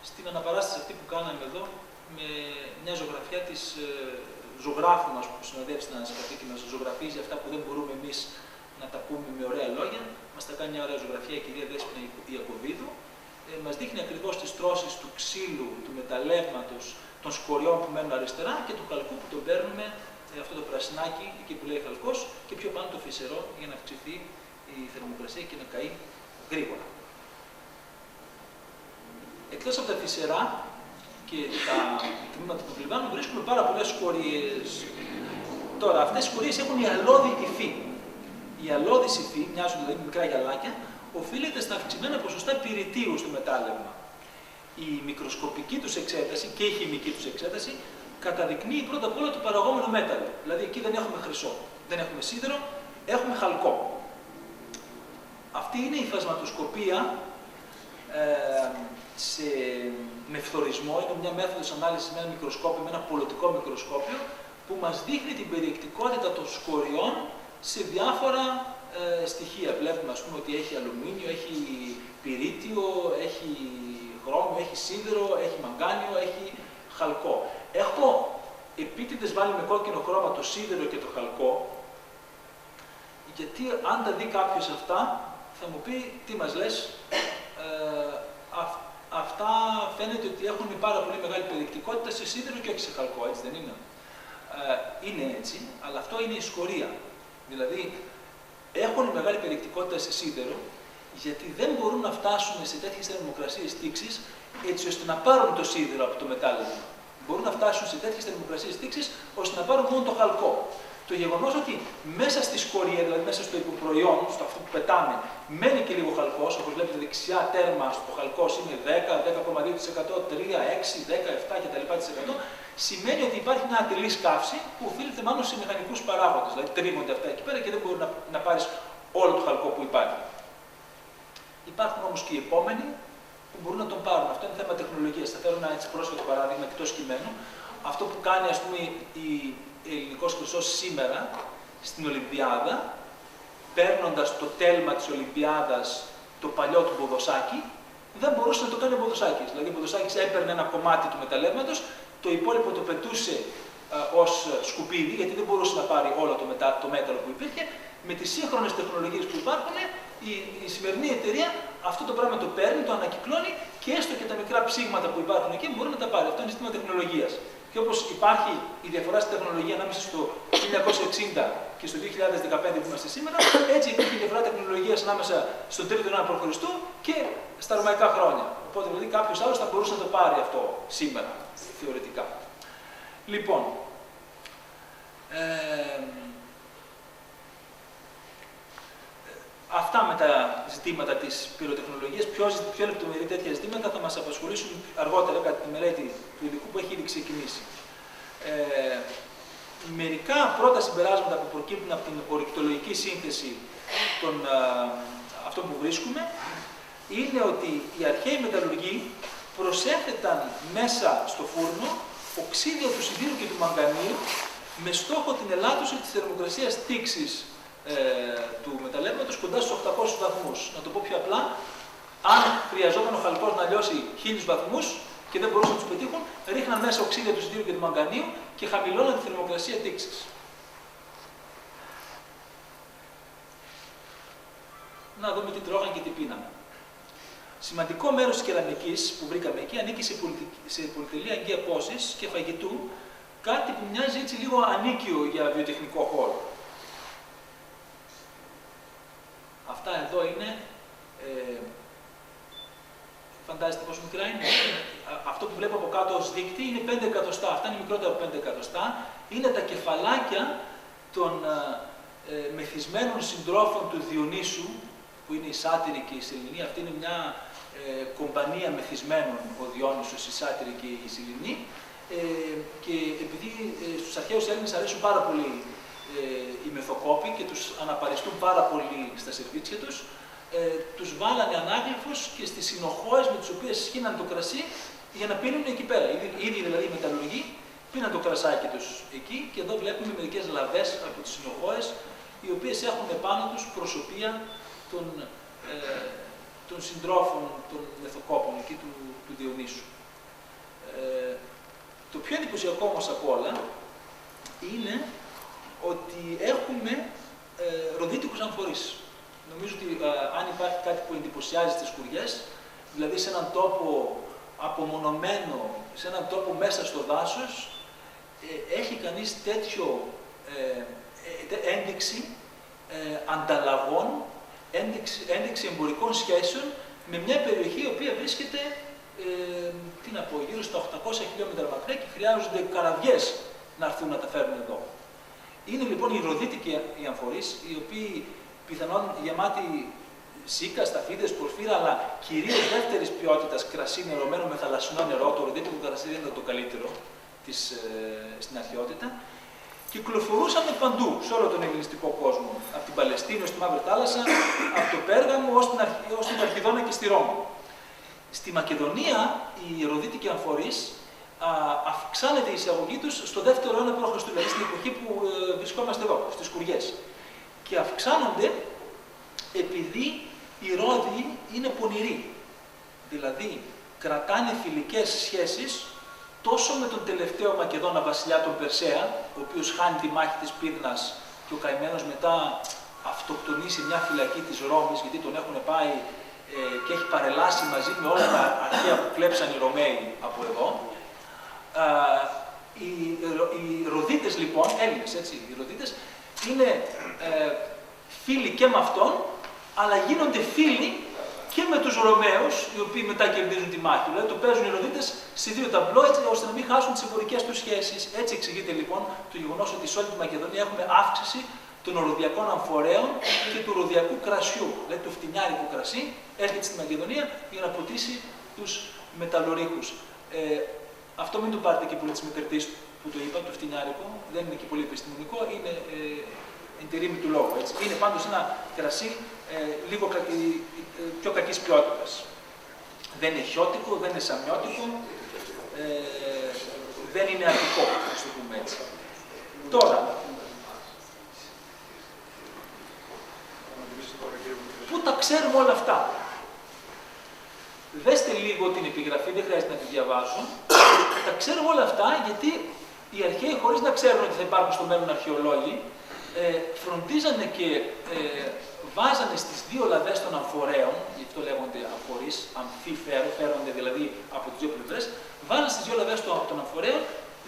στην αναπαράσταση αυτή που κάναμε εδώ με μια ζωγραφιά της ζωγράφου μας που συνοδεύει στην ανασκαφή και μας ζωγραφίζει αυτά που δεν μπορούμε εμείς να τα πούμε με ωραία λόγια. Μας τα κάνει μια ωραία ζωγραφιά η κυρία Δέσποινα Ιακωβίδου. Μας δείχνει ακριβώς τις τρώσεις του ξύλου, του μεταλλεύματος, των σκοριών που μένουν αριστερά και του χαλκού που τον παίρνουμε, αυτό το πρασινάκι, εκεί που λέει χαλκός, και πιο πάνω το φυσερό για να αυξηθεί η θερμοκρασία και να καεί γρήγορα. εκτός από τα φυσερά και τα τμήματα των κλιβάνων, βρίσκουμε πάρα πολλές σκορίες. Τώρα, αυτές οι σκορίες έχουν ιαλώδη υφή. Η ιαλώδης υφή, μοιάζουν δηλαδή μικρά γυαλάκια, οφείλεται στα αυξημένα ποσοστά πυρητίου στο μετάλλευμα. Η μικροσκοπική τους εξέταση και η χημική τους εξέταση καταδεικνύει πρώτα απ' όλα το παραγόμενο μέταλλο. Δηλαδή εκεί δεν έχουμε χρυσό, δεν έχουμε σίδερο, έχουμε χαλκό. Αυτή είναι η φασματοσκοπία με φθορισμό, είναι μια μέθοδος ανάλυσης με ένα μικροσκόπιο, με ένα πολιτικό μικροσκόπιο, που μας δείχνει την περιεκτικότητα των σκοριών σε διάφορα στοιχεία. Βλέπουμε, ας πούμε, ότι έχει αλουμίνιο, έχει πυρίτιο, έχει χρώμιο, έχει σίδερο, έχει μαγκάνιο, έχει χαλκό. Έχω επίτηδες βάλει με κόκκινο χρώμα το σίδερο και το χαλκό, γιατί αν τα δει κάποιος αυτά, θα μου πει τι μας λες, αυτά φαίνεται ότι έχουν πάρα πολύ μεγάλη περιεκτικότητα σε σίδερο και όχι σε χαλκό, έτσι δεν είναι? Είναι έτσι, αλλά αυτό είναι η σκορία. Δηλαδή, έχουν μεγάλη περιεκτικότητα σε σίδερο, γιατί δεν μπορούν να φτάσουν σε τέτοιες θερμοκρασίες τήξης, έτσι ώστε να πάρουν το σίδερο από το μετάλλευμα. Μπορούν να φτάσουν σε τέτοιες θερμοκρασίες τήξης, ώστε να πάρουν μόνο το χαλκό. Το γεγονός ότι μέσα στη σκορία, δηλαδή μέσα στο υποπροϊόν, στο αυτό που πετάμε, μένει και λίγο χαλκός, όπως βλέπετε δεξιά τέρμα, στο χαλκός είναι 10, 10,2%, 3, 6, 10, 7 κτλ. Σημαίνει ότι υπάρχει μια ατελής καύση που οφείλεται μάλλον σε μηχανικούς παράγοντες. Δηλαδή τρίβονται αυτά εκεί πέρα και δεν μπορεί να πάρεις όλο το χαλκό που υπάρχει. Υπάρχουν όμως και οι επόμενοι που μπορούν να τον πάρουν. Αυτό είναι θέμα τεχνολογίας. Θα φέρω ένα έτσι πρόσφατο παράδειγμα εκτός κειμένου. Αυτό που κάνει, ας πούμε, η ελληνικός χρυσός σήμερα στην Ολυμπιάδα, παίρνοντας το τέλμα της Ολυμπιάδας, το παλιό του Μποδοσάκη, δεν μπορούσε να το κάνει ο Μποδοσάκης. Δηλαδή, ο Μποδοσάκης έπαιρνε ένα κομμάτι του μεταλλεύματος, το υπόλοιπο το πετούσε ως σκουπίδι, γιατί δεν μπορούσε να πάρει όλο το μέταλλο που υπήρχε. Με τις σύγχρονες τεχνολογίες που υπάρχουν, η σημερινή εταιρεία αυτό το πράγμα το παίρνει, το ανακυκλώνει και έστω και τα μικρά ψήγματα που υπάρχουν εκεί μπορεί να τα πάρει. Αυτό είναι ζήτημα τεχνολογίας. Και όπως υπάρχει η διαφορά στη τεχνολογία ανάμεσα στο 1960 και στο 2015 που είμαστε σήμερα, έτσι υπάρχει η διαφορά τεχνολογίας ανάμεσα στον 3ο αιώνα π.Χ. και στα ρωμαϊκά χρόνια. Οπότε δηλαδή κάποιος άλλος θα μπορούσε να το πάρει αυτό σήμερα, θεωρητικά. Λοιπόν, αυτά με τα ζητήματα της πυροτεχνολογίας, πιο λεπτομερή τέτοια ζητήματα θα μας απασχολήσουν αργότερα κατά τη μελέτη του υλικού που έχει ήδη ξεκινήσει. Μερικά πρώτα συμπεράσματα που προκύπτουν από την ορυκτολογική σύνθεση των αυτό που βρίσκουμε είναι ότι οι αρχαίοι μεταλλουργοί προσέθεταν μέσα στο φούρνο οξύδια του σιδήρου και του μαγκανίου με στόχο την ελάττωση της θερμοκρασίας τήξης του μεταλλεύματος κοντά στους 800 βαθμούς. Να το πω πιο απλά, αν χρειαζόταν ο χαλκός να λιώσει 1000 βαθμούς και δεν μπορούσαν να τους πετύχουν, ρίχναν μέσα οξύδια του σιδήρου και του μαγκανίου και χαμηλώναν τη θερμοκρασία τήξης. Να δούμε τι τρώγαν και τι πίναν. Σημαντικό μέρος της κεραμικής που βρήκαμε εκεί ανήκει σε πολυτελή αγκαία πόσης και φαγητού, κάτι που μοιάζει έτσι λίγο ανίκιο για βιοτεχνικό χώρο. Αυτά εδώ είναι, φαντάζεστε πόσο μικρά είναι. Αυτό που βλέπω από κάτω ως δείκτη είναι 5 εκατοστά. Αυτά είναι μικρότερα από 5 εκατοστά. Είναι τα κεφαλάκια των μεθυσμένων συντρόφων του Διονύσου, που είναι η Σάτυρη και η Σεληνή. Αυτή είναι μια κομπανία μεθυσμένων, ο Διόνυσος, η Σάτυρη και η Σεληνή. Και επειδή στους αρχαίους Έλληνες αρέσουν πάρα πολύ οι μεθοκόποι και τους αναπαριστούν πάρα πολύ στα σερβίτσια τους, τους βάλανε ανάγλυφους και στις συνοχώες με τις οποίες σχήναν το κρασί για να πίνουν εκεί πέρα. Ήδη δηλαδή οι μεταλλουργοί πίναν το κρασάκι τους εκεί και εδώ βλέπουμε μερικές λαβές από τις συνοχώες οι οποίες έχουν επάνω τους προσωπία των συντρόφων των μεθοκόπων εκεί του Διονύσου. Το πιο εντυπωσιακό όμως από όλα είναι ότι έχουμε ροδίτικους αμφορείς. Νομίζω ότι αν υπάρχει κάτι που εντυπωσιάζει στις Σκουριές, δηλαδή σε έναν τόπο απομονωμένο, σε έναν τόπο μέσα στο δάσος, έχει κανείς τέτοιο ένδειξη ανταλλαγών, ένδειξη εμπορικών σχέσεων με μια περιοχή η οποία βρίσκεται τι να πω, γύρω στα 800 χιλιόμετρα μακριά και χρειάζονται καραβιές να έρθουν να τα φέρουν εδώ. Είναι λοιπόν οι ροδίτικοι οι αμφορείς, οι οποίοι πιθανόν γεμάτοι σίκα, σταφίδες, πορφύρα, αλλά κυρίως δεύτερης ποιότητας κρασί νερωμένο με θαλασσινό νερό. Το ροδίτικο κρασί δεν ήταν το καλύτερο στην αρχαιότητα. Κυκλοφορούσαμε παντού, σε όλο τον ελληνιστικό κόσμο. Από την Παλαιστίνη ως τη Μαύρη Θάλασσα, από το Πέργαμο ως την Αρχιδόνα και στη Ρώμη. Στη Μακεδονία, οι ροδίτικοι αμφορείς αυξάνεται η εισαγωγή τους στο 2ο αιώνα π.Χ., δηλαδή στην εποχή που βρισκόμαστε εδώ, στις Κουριές. Και αυξάνονται επειδή οι Ρώδιοι είναι πονηροί. Δηλαδή, κρατάνε φιλικές σχέσεις τόσο με τον τελευταίο Μακεδόνα βασιλιά, τον Περσέα, ο οποίος χάνει τη μάχη της Πύδνας και ο καημένος μετά αυτοκτονεί σε μια φυλακή της Ρώμης, γιατί τον έχουν πάει και έχει παρελάσει μαζί με όλα τα αρχαία που κλέψαν οι Ρωμαίοι από εδώ. Οι Ροδίτες λοιπόν, Έλληνες έτσι, οι Ροδίτες είναι φίλοι και με αυτόν, αλλά γίνονται φίλοι και με τους Ρωμαίους, οι οποίοι μετά κερδίζουν τη μάχη. Δηλαδή το παίζουν οι Ροδίτες σε δύο ταμπλό, έτσι ώστε να μην χάσουν τις εμπορικές τους σχέσεις. Έτσι εξηγείται λοιπόν το γεγονός ότι σε όλη τη Μακεδονία έχουμε αύξηση των ροδιακών αμφορέων και του ροδιακού κρασιού. Δηλαδή το φτηνιάρικο κρασί έρχεται στη Μακεδονία για να ποτίσει τους μεταλλορύχους. Αυτό μην το πάρετε και πολύ της μετερτής που το είπα, το φτηνιάρικο, δεν είναι και πολύ επιστημονικό, είναι εν τη ρήμη του λόγου. Έτσι. Είναι πάντως ένα κρασί λίγο πιο κακής ποιότητας. Δεν είναι χιώτικο, δεν είναι σαμιώτικο, δεν είναι αττικό, ας το πούμε έτσι. Τώρα, πού τα ξέρουμε όλα αυτά? Δέστε λίγο την επιγραφή, δεν χρειάζεται να τη διαβάσω. Τα ξέρουμε όλα αυτά γιατί οι αρχαίοι, χωρίς να ξέρουν ότι θα υπάρχουν στο μέλλον αρχαιολόγοι, φροντίζανε και βάζανε στις δύο λαβές των αμφορέων, γι' αυτό λέγονται αμφορείς, αμφίφερο, φέρονται δηλαδή από τις δύο πλευρές, βάζανε στις δύο λαβές των αμφορέων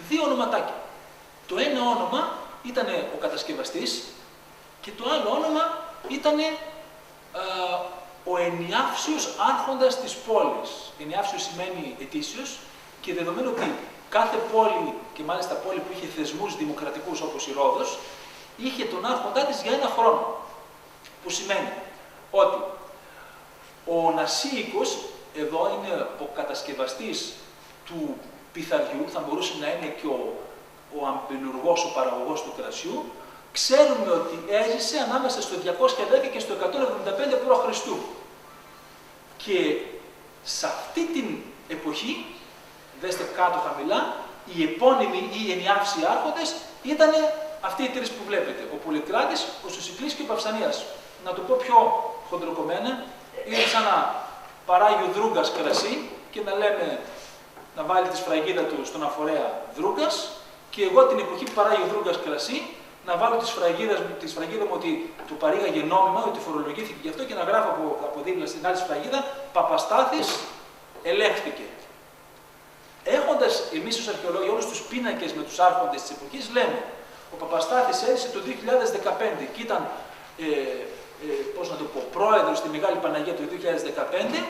δύο ονοματάκια. Το ένα όνομα ήταν ο κατασκευαστής και το άλλο όνομα ήταν ο ενιάυσιος άρχοντας της πόλης. Ενιάυσιος σημαίνει ετήσιος και δεδομένου ότι κάθε πόλη, και μάλιστα πόλη που είχε θεσμούς δημοκρατικούς όπως η Ρόδος, είχε τον άρχοντά της για ένα χρόνο. Που σημαίνει ότι ο Νασίικος, εδώ είναι ο κατασκευαστής του πυθαριού, θα μπορούσε να είναι και ο αμπελουργός, ο παραγωγός του κρασιού, ξέρουμε ότι έζησε ανάμεσα στο 210 και στο 175 π.Χ. Και σε αυτή την εποχή, δέστε κάτω χαμηλά, οι επώνυμοι ή οι ενιάυσιοι άρχοντες ήταν αυτοί οι τρεις που βλέπετε. Ο Πολυκράτης, ο Σωσικλής και ο Παυσανίας. Να το πω πιο χοντροκομμένα, είναι σαν να παράγει ο Δρούγκας κρασί και να λέμε να βάλει τη σφραγίδα του στον αφορέα Δρούγκας και εγώ την εποχή που παράγει ο Δρούγκας κρασί να βάλω τη σφραγίδα μου ότι το παρήγαγε νόμιμα, ότι φορολογήθηκε γι' αυτό και να γράφω από δίπλα στην άλλη σφραγίδα Παπαστάθης ελέγχθηκε. Έχοντας εμείς ως αρχαιολόγοι όλους τους πίνακες με τους άρχοντες της εποχής, λέμε ο Παπαστάθης έζησε το 2015 και ήταν πώς να το πω, πρόεδρος στη Μεγάλη Παναγία το 2015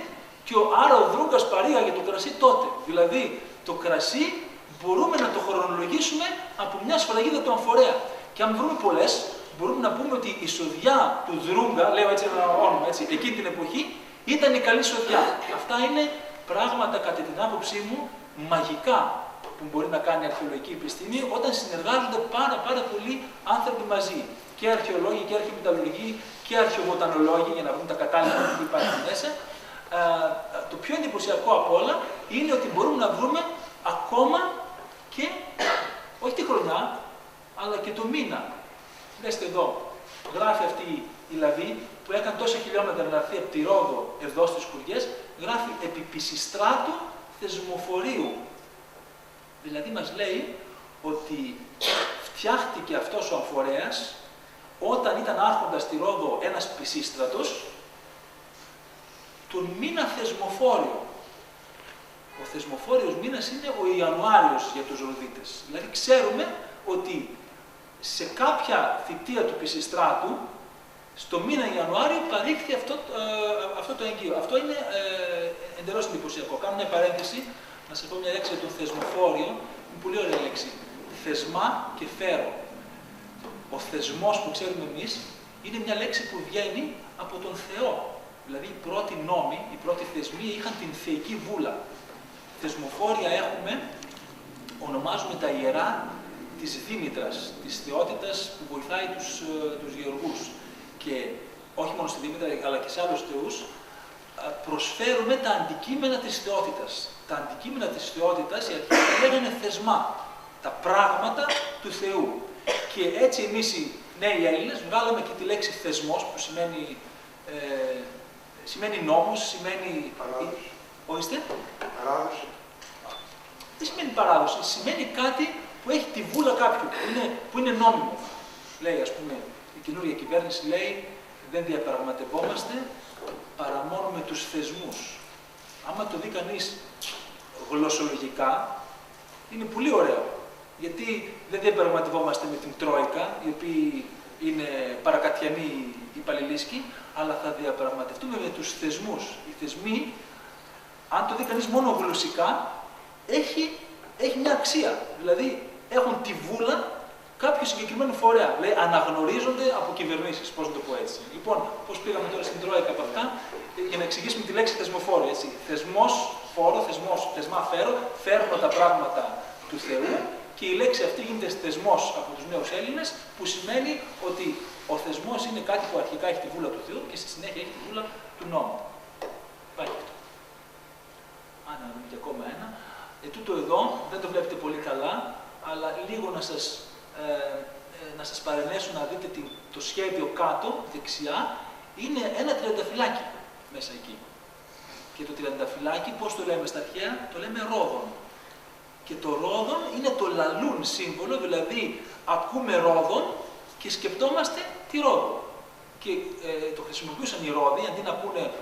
και άρα ο Δρούγκας παρήγαγε το κρασί τότε. Δηλαδή το κρασί μπορούμε να το χρονολογήσουμε από μια σφραγίδα του αμφορέα. Και αν βρούμε πολλές, μπορούμε να πούμε ότι η σοδιά του Δρούγκα, λέω έτσι ένα όνομα, έτσι, εκείνη την εποχή, ήταν η καλή σοδιά. Αυτά είναι πράγματα, κατά την άποψή μου, μαγικά που μπορεί να κάνει η αρχαιολογική επιστήμη όταν συνεργάζονται πάρα πολλοί άνθρωποι μαζί. Και αρχαιολόγοι και αρχαιομεταλλουργοί και αρχαιοβοτανολόγοι, για να βρουν τα κατάλληλα που υπάρχουν μέσα. Το πιο εντυπωσιακό απ' όλα είναι ότι μπορούμε να βρούμε ακόμα και, όχι τη χρονιά, αλλά και το μήνα. Δέστε εδώ, γράφει αυτή η λαβή που έκανε τόσα χιλιόμετρα να έρθει από τη Ρόδο εδώ στις Κουριές, γράφει επί Πισιστράτου θεσμοφορίου. Δηλαδή μας λέει ότι φτιάχτηκε αυτός ο αμφορέας όταν ήταν άρχοντας στη Ρόδο ένας Πισίστρατος τον μήνα Θεσμοφόριο. Ο Θεσμοφόριος μήνας είναι ο Ιανουάριος για τους Ροδίτες. Δηλαδή ξέρουμε ότι σε κάποια θητεία του Πισιστράτου Στο μήνα Ιανουάριο παρήχθη αυτό το εγγύο. Αυτό είναι εντελώς εντυπωσιακό. Κάνω μια παρένθεση, να σας πω μια λέξη για τον θεσμοφόριο. Είναι πολύ ωραία λέξη. Θεσμά και φέρο. Ο θεσμός που ξέρουμε εμείς είναι μια λέξη που βγαίνει από τον Θεό. Δηλαδή οι πρώτοι νόμοι, οι πρώτοι θεσμοί είχαν την θεϊκή βούλα. Θεσμοφόρια έχουμε, ονομάζουμε τα ιερά της Δήμητρας, της θεότητας που βοηθάει τους γεωργούς. Και όχι μόνο στη Δήμητρα, αλλά και σε άλλους θεούς, προσφέρουμε τα αντικείμενα της θεότητας. Τα αντικείμενα της θεότητας, οι αρχαίοι τα λέγανε θεσμά, τα πράγματα του Θεού. Και έτσι εμείς οι νέοι Έλληνες βγάλαμε και τη λέξη θεσμός, που σημαίνει νόμος, σημαίνει... Παράδοση. Ορίστε. Παράδοση. Δεν σημαίνει παράδοση, σημαίνει κάτι που έχει τη βούλα κάποιου, που είναι νόμιμο. Λέει, ας πούμε, η καινούργια κυβέρνηση λέει, δεν διαπραγματευόμαστε παρά μόνο με τους θεσμούς. Άμα το δει κανείς γλωσσολογικά, είναι πολύ ωραίο. Γιατί δεν διαπραγματευόμαστε με την Τρόικα, οι οποίοι είναι παρακατιανοί υπαλληλίσκοι, αλλά θα διαπραγματευτούμε με τους θεσμούς. Οι θεσμοί, αν το δει κανείς μόνο γλωσσικά, έχει μια αξία. Δηλαδή, έχουν τη βούλα κάποιου συγκεκριμένου φορέα. Δηλαδή, αναγνωρίζονται από κυβερνήσεις, πώς να το πω έτσι. Λοιπόν, πώς πήγαμε τώρα στην Τρόικα από αυτά, για να εξηγήσουμε τη λέξη θεσμοφόρο. Έτσι. Θεσμός, φόρο, θεσμά, φέρο, φέρνω τα πράγματα του Θεού και η λέξη αυτή γίνεται θεσμός από τους νέους Έλληνες, που σημαίνει ότι ο θεσμός είναι κάτι που αρχικά έχει τη βούλα του Θεού και στη συνέχεια έχει τη βούλα του νόμου. Υπάρχει αυτό. Να δούμε και ακόμα ένα. Τούτο εδώ δεν το βλέπετε πολύ καλά, αλλά λίγο να σας παρενέσω να δείτε το σχέδιο κάτω, δεξιά, είναι ένα τριανταφυλάκι μέσα εκεί. Και το τριανταφυλάκι, πώς το λέμε στα αρχαία, το λέμε ρόδον. Και το ρόδον είναι το λαλούν σύμβολο, δηλαδή ακούμε ρόδον και σκεπτόμαστε τη ρόδο. Και το χρησιμοποιούσαν οι ρόδοι, αντί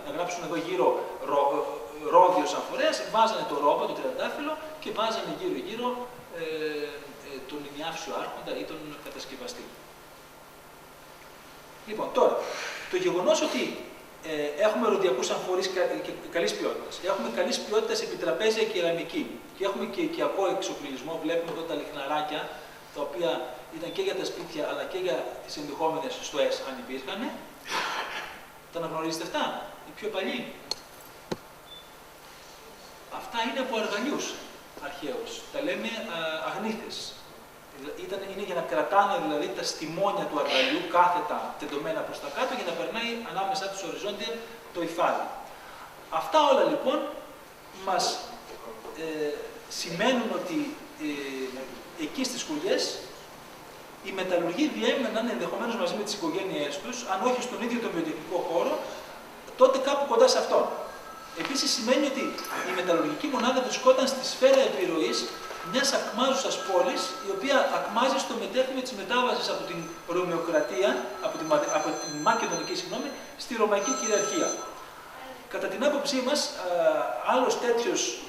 να γράψουν εδώ γύρω ρόδιος αμφορέας, βάζανε το ρόμπα, το τριαντάφυλλο και βάζανε γύρω-γύρω τον ενιάφσιο άρχοντα ή τον κατασκευαστή. Λοιπόν, τώρα, το γεγονός ότι έχουμε ροντιακούς αμφορείς καλής ποιότητας, έχουμε καλής ποιότητας επιτραπέζια κεραμική και έχουμε και οικιακό εξοπλισμό, βλέπουμε εδώ τα λιχναράκια, τα οποία ήταν και για τα σπίτια αλλά και για τις ενδεχόμενες στοές, αν υπήρχαν. Τα αναγνωρίζετε αυτά, οι πιο παλιοί. Αυτά είναι από αργαλιούς αρχαίους. Τα λέμε αγνήθες. Είναι για να κρατάνε δηλαδή τα στιμόνια του αργαλιού κάθετα τεντωμένα προς τα κάτω για να περνάει ανάμεσά τους οριζόντια το υφάδι. Αυτά όλα λοιπόν μας σημαίνουν ότι εκεί στις Κουριές οι μεταλλουργοί διέμεναν ενδεχομένως μαζί με τις οικογένειές τους, αν όχι στον ίδιο τον βιοτεχνικό χώρο, τότε κάπου κοντά σε αυτόν. Επίσης σημαίνει ότι η μεταλλουργική μονάδα βρισκόταν στη σφαίρα επιρροής μιας ακμάζουσας πόλης, η οποία ακμάζει στο μετέχνιο της μετάβασης από την Ρωμαιοκρατία, από την Μακεδονική, στη Ρωμαϊκή κυριαρχία. Κατά την άποψή μας, άλλος τέτοιος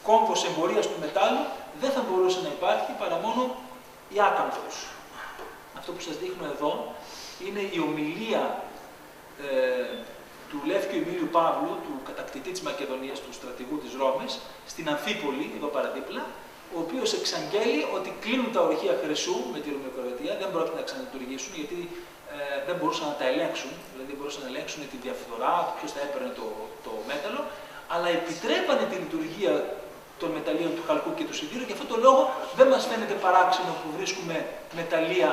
κόμβος εμπορίας του μετάλλου δεν θα μπορούσε να υπάρχει παρά μόνο η Άκανθος. Αυτό που σας δείχνω εδώ είναι η ομιλία του Λεύκιου Εμίλιου Παύλου, του κατακτητή της Μακεδονίας, του στρατηγού της Ρώμης, στην Αμφίπολη, εδώ παραδίπλα, ο οποίος εξαγγέλει ότι κλείνουν τα ορυχεία χρυσού με τη Ρωμαιοκρατία, δεν πρόκειται να ξαναλειτουργήσουν γιατί δεν μπορούσαν να τα ελέγξουν, δηλαδή δεν μπορούσαν να ελέγξουν τη διαφθορά, ποιος θα έπαιρνε το μέταλλο, αλλά επιτρέπανε τη λειτουργία των μεταλλίων του χαλκού και του σιδήρου και αυτό το λόγο δεν μας φαίνεται παράξενο που βρίσκουμε μεταλλεία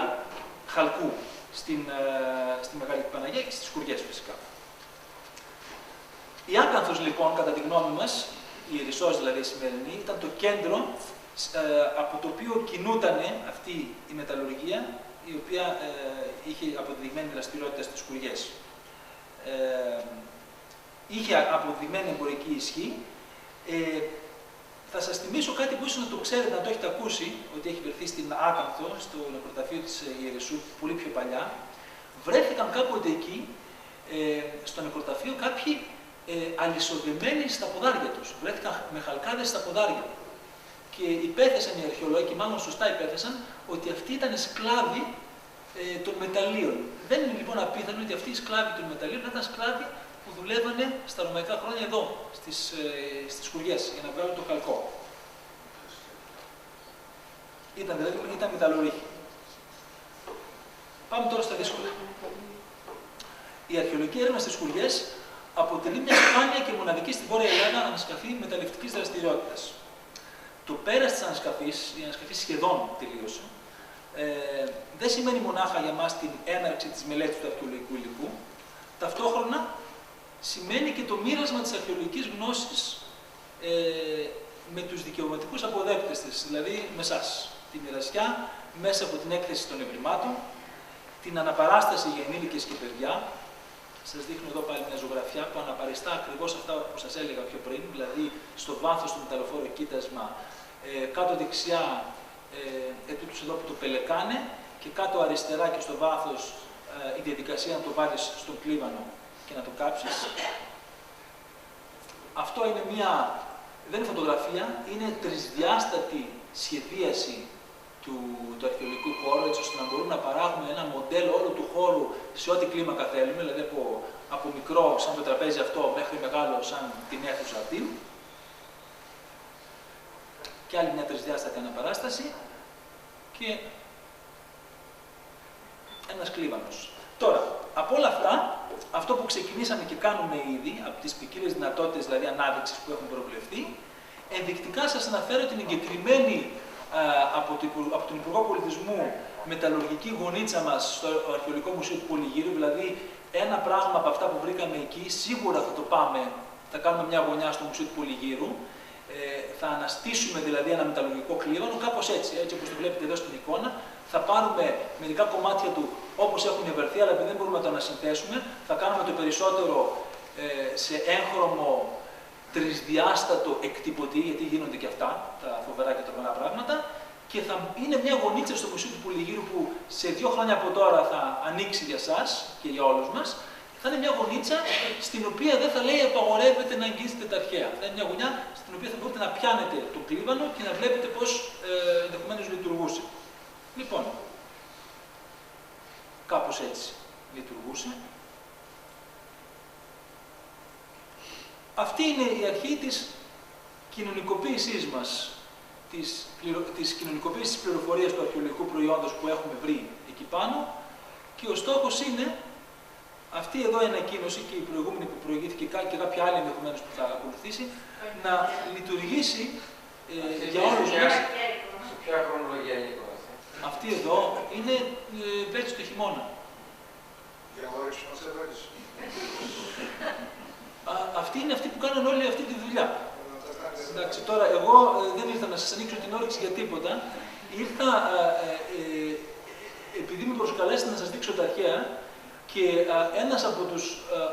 χαλκού στη Μεγάλη Παναγία και στις Κουριές φυσικά. Η Άκανθος λοιπόν, κατά τη γνώμη μας, η Ιερισσός δηλαδή η σημερινή, ήταν το κέντρο από το οποίο κινούταν αυτή η μεταλλουργία, η οποία είχε αποδεδειγμένη δραστηριότητα στις Κουριές. Είχε αποδεδειγμένη εμπορική ισχύ. Θα σας θυμίσω κάτι που ίσως να το ξέρετε, να το έχετε ακούσει, ότι έχει βρεθεί στην Άκανθο, στο νεκροταφείο της Ιερισσού, πολύ πιο παλιά. Βρέθηκαν κάποτε εκεί, στο νεκροταφείο, κάποιοι αλυσοδεμένοι στα ποδάρια τους. Βρέθηκαν με χαλκάδες στα ποδάρια. Και υπέθεσαν οι αρχαιολόγοι, και μάλλον σωστά υπέθεσαν, ότι αυτοί ήταν σκλάβοι των μεταλλίων. Δεν είναι λοιπόν απίθανο ότι αυτοί οι σκλάβοι των μεταλλίων ήταν σκλάβοι που δουλεύανε στα ρωμαϊκά χρόνια εδώ, στις σκουριές, για να βγάλουν το χαλκό. Ήταν μεταλλορύχοι. Πάμε τώρα στα δύσκολα. Η αρχαιολογική έρευνα στις σκουριές αποτελεί μια σπάνια και μοναδική στην Βόρεια Ελλάδα ανασκαφή μεταλλευτικής δραστηριότητας. Το πέρας της ανασκαφής, η ανασκαφή σχεδόν τελείωσε, δεν σημαίνει μονάχα για μας την έναρξη της μελέτης του αρχαιολογικού υλικού, ταυτόχρονα σημαίνει και το μοίρασμα της αρχαιολογικής γνώσης με τους δικαιωματικούς αποδέκτες της, δηλαδή με εσάς. Τη μοιρασιά μέσα από την έκθεση των ευρημάτων, την αναπαράσταση για ενήλικες και παιδιά. Σας δείχνω εδώ πάλι μια ζωγραφιά που αναπαριστά ακριβώς αυτά που σας έλεγα πιο πριν, δηλαδή στο βάθος του μεταλλοφόρου κοίτασμα, κάτω δεξιά ετούτους εδώ που το πελεκάνε και κάτω αριστερά και στο βάθος η διαδικασία να το βάλεις στον κλίβανο και να το κάψεις. Αυτό είναι δεν είναι φωτογραφία, είναι τρισδιάστατη σχεδίαση του αρχαιολογικού χώρου, έτσι ώστε να μπορούμε να παράγουμε ένα μοντέλο όλου του χώρου σε ό,τι κλίμακα θέλουμε, δηλαδή από μικρό σαν το τραπέζι αυτό μέχρι μεγάλο σαν την αίθουσα αυτή. Και άλλη μια τρισδιάστατη αναπαράσταση και ένας κλίβανος. Τώρα, από όλα αυτά, αυτό που ξεκινήσαμε και κάνουμε ήδη, από τις ποικίλες δυνατότητες δηλαδή ανάδειξης που έχουν προβλεφθεί, ενδεικτικά σας αναφέρω την εγκεκριμένη από τον Υπουργό Πολιτισμού μεταλλουργική γωνίτσα μας στο Αρχαιολογικό Μουσείο του Πολυγύρου, δηλαδή ένα πράγμα από αυτά που βρήκαμε εκεί, σίγουρα θα το πάμε, θα κάνουμε μια γωνιά στο Μουσείο του Πολυγύρου, θα αναστήσουμε δηλαδή ένα μεταλλουργικό κλίβανο, κάπως έτσι όπως το βλέπετε εδώ στην εικόνα, θα πάρουμε μερικά κομμάτια του όπως έχουν ευερθεί, αλλά επειδή δεν μπορούμε να το ανασυνθέσουμε, θα κάνουμε το περισσότερο σε έγχρωμο τρισδιάστατο εκτυπωτή, γιατί γίνονται και αυτά τα φοβερά και τρομερά πράγματα, και θα είναι μια γωνίτσα στο Μουσείο του Πολυγύρου που σε 2 χρόνια από τώρα θα ανοίξει για σας και για όλους μας. Θα είναι μια γωνίτσα στην οποία δεν θα λέει απαγορεύεται να αγγίζετε τα αρχαία. Θα είναι μια γωνιά στην οποία θα μπορείτε να πιάνετε το κλίβανο και να βλέπετε πώς ενδεχομένως λειτουργούσε. Λοιπόν, κάπως έτσι λειτουργούσε. Αυτή είναι η αρχή της κοινωνικοποίησής μας, της κοινωνικοποίησης της πληροφορίας του αρχαιολογικού προϊόντος που έχουμε βρει εκεί πάνω, και ο στόχος είναι αυτή εδώ η ανακοίνωση και η προηγούμενη που προηγήθηκε και κάποια άλλη ενδεχομένως που θα ακολουθήσει, να λειτουργήσει για όλους μας. Σε ποια χρονολογία είναι η εικόνα αυτή? Αυτή εδώ είναι πέρσι το χειμώνα. Για να μπορέσουμε να σε ρωτήσω. Αυτή είναι αυτή που κάνουν όλη αυτή τη δουλειά. Εντάξει, τώρα εγώ δεν ήρθα να σας ανοίξω την όρεξη για τίποτα. Ήρθα επειδή με προσκαλέσετε να σας δείξω τα αρχαία, και ένας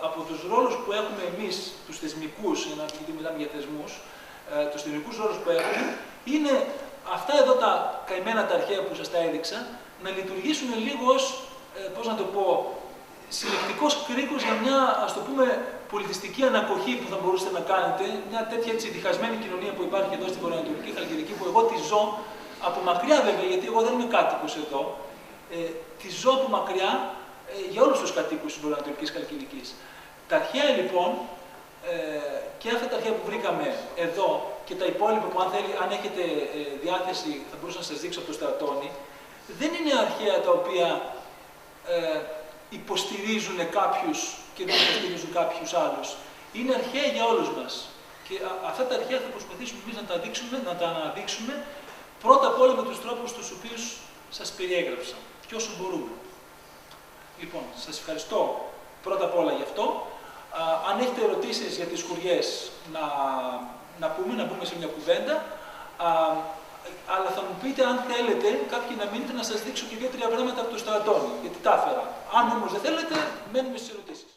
από τους ρόλους που έχουμε εμείς, τους θεσμικούς, γιατί μιλάμε για θεσμούς, τους θεσμικούς ρόλους που έχουμε, είναι αυτά εδώ τα καημένα τα αρχαία που σας τα έδειξα, να λειτουργήσουν λίγο ως, πώς να το πω, συλλεκτικός κρίκος για μια, ας το πούμε, πολιτιστική ανακοχή που θα μπορούσατε να κάνετε, μια τέτοια έτσι διχασμένη κοινωνία που υπάρχει εδώ στην βορειοανατολική Χαλκιδική, που εγώ τη ζω από μακριά βέβαια, γιατί εγώ δεν είμαι κάτοικος εδώ, τη ζω από μακριά για όλους τους κατοίκους της βορειοανατολικής Χαλκιδικής. Τα αρχαία λοιπόν, και αυτά τα αρχαία που βρήκαμε εδώ και τα υπόλοιπα που αν έχετε διάθεση θα μπορούσα να σας δείξω από το Στρατώνη, δεν είναι αρχαία τα οποία υποστηρίζουν κάποιους και δεν υποστηρίζουν κάποιους άλλους. Είναι αρχαία για όλους μας. Και αυτά τα αρχαία θα προσπαθήσουμε εμείς να τα αναδείξουμε πρώτα απ' όλα με τους τρόπους τους οποίους σας περιέγραψα και όσο μπορούμε. Λοιπόν, σας ευχαριστώ πρώτα απ' όλα γι' αυτό. Αν έχετε ερωτήσεις για τις σκουριές, να μπούμε σε μια κουβέντα. Αλλά θα μου πείτε, αν θέλετε, κάποιοι να μείνετε, να σας δείξω και 2-3 πράγματα από το Στρατώνη, γιατί τα έφερα. Αν όμως δεν θέλετε, μένουμε στις ερωτήσεις.